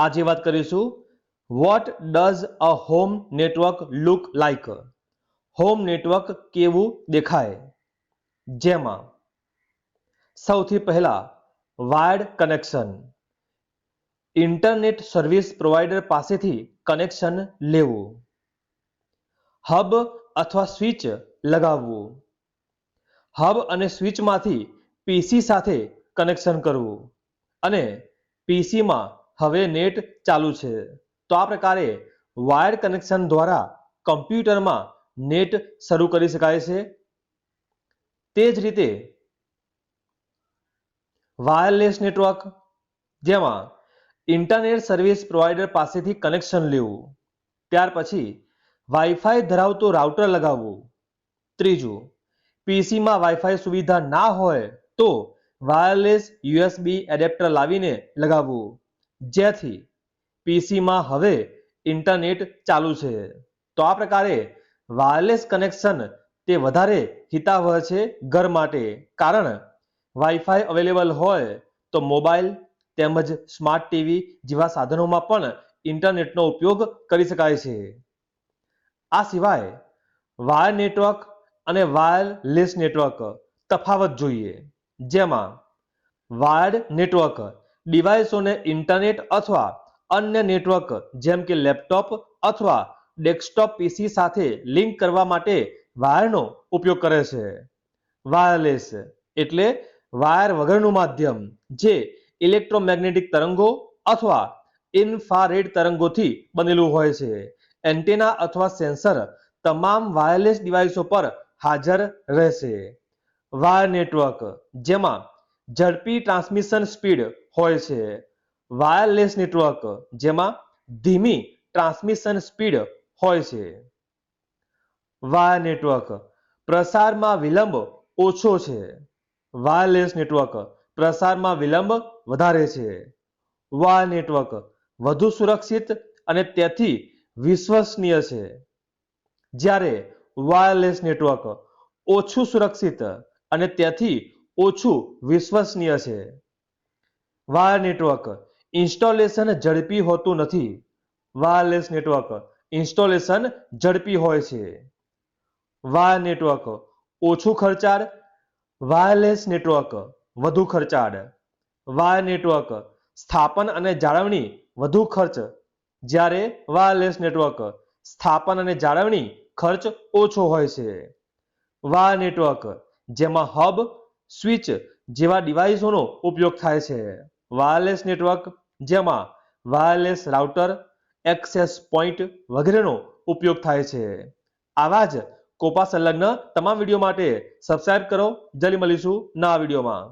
આજે વાત કરીશું what does a home network look like. Home network કેવું દેખાય? જેમાં સૌથી પહેલા wired connection. Internet service provider પાસેથી કનેક્શન લેવું. હબ અથવા સ્વિચ લગાવવું. હબ અને સ્વિચમાંથી પીસી સાથે કનેક્શન કરવું અને પીસીમાં હવે નેટ ચાલુ છે તો આ પ્રકારે વાયર્ડ કનેક્શન દ્વારા કમ્પ્યુટરમાં નેટ શરૂ કરી શકાય છે. તે જ રીતે વાયરલેસ નેટવર્ક, જેમાં ઇન્ટરનેટ સર્વિસ પ્રોવાઈડર પાસેથી કનેક્શન લેવું, ત્યાર પછી વાઈફાઈ ધરાવતું રાઉટર લગાવવું. ત્રીજું, પીસીમાં વાઈફાઈ સુવિધા ના હોય તો વાયરલેસ યુએસબી એડેપ્ટર લાવીને લગાવવું, જેથી પીસીમાં હવે ઇન્ટરનેટ ચાલુ છે. તો આ પ્રકારે વાયરલેસ કનેક્શન તે વધારે હિતાવહ છે ઘર માટે, કારણ વાઈફાઈ અવેલેબલ હોય તો મોબાઈલ તેમજ સ્માર્ટ ટીવી જેવા સાધનોમાં પણ ઇન્ટરનેટનો ઉપયોગ કરી શકાય છે. આ સિવાય વાયર નેટવર્ક અને વાયરલેસ નેટવર્ક તફાવત જોઈએ. જેમાં વાયર્ડ નેટવર્ક ડિવાઇસોને ઇન્ટરનેટ અથવા અન્ય નેટવર્ક જેમ કે લેપટોપ અથવા ડેસ્કટોપ પીસી સાથે લિંક કરવા માટે વાયરનો ઉપયોગ કરે છે. વાયરલેસ એટલે વાયર વગરનું માધ્યમ જે ઇલેક્ટ્રોમેગ્નેટિક તરંગો અથવા ઇન્ફ્રારેડ તરંગોથી બનેલું હોય છે. એન્ટેના અથવા સેન્સર તમામ વાયરલેસ ડિવાઇસો પર હાજર રહેશે. વાયર નેટવર્ક જેમાં ઝડપી ટ્રાન્સમિશન સ્પીડ હોય છે. વાયરલેસ નેટવર્ક જેમાં ધીમી ટ્રાન્સમિશન સ્પીડ હોય છે. વાયર નેટવર્ક પ્રસારમાં વિલંબ ઓછો છે. વાયરલેસ નેટવર્ક પ્રસારમાં વિલંબ વધારે છે. વાયર નેટવર્ક વધુ સુરક્ષિત અને તેથી વિશ્વસનીય છે, જ્યારે વાયરલેસ નેટવર્ક ઓછું સુરક્ષિત અને તેથી ઓછું વિશ્વસનીય છે. વાયર નેટવર્ક ઇન્સ્ટોલેશન ઝડપી હોતું નથી. વાયરલેસ નેટવર્ક ઇન્સ્ટોલેશન ઝડપી હોય છે. વાયર નેટવર્ક ઓછું ખર્ચાળ, વાયરલેસ નેટવર્ક વધુ ખર્ચાળ. વાયર નેટવર્ક સ્થાપન અને જાળવણી વધુ ખર્ચ, જ્યારે વાયરલેસ નેટવર્ક સ્થાપન અને જાળવણી ખર્ચ ઓછો હોય છે. વાયર નેટવર્ક જેમાં હબ, સ્વિચ જેવા ડિવાઇસોનો ઉપયોગ થાય છે. વાયરલેસ નેટવર્ક જેમાં વાયરલેસ રાઉટર, એક્સેસ પોઈન્ટ વગેરેનો ઉપયોગ થાય છે. આવા જ કોપા સંલગ્ન તમામ વિડીયો માટે સબસ્ક્રાઇબ કરો. જલ્દી મળીશું નવા વિડીયોમાં.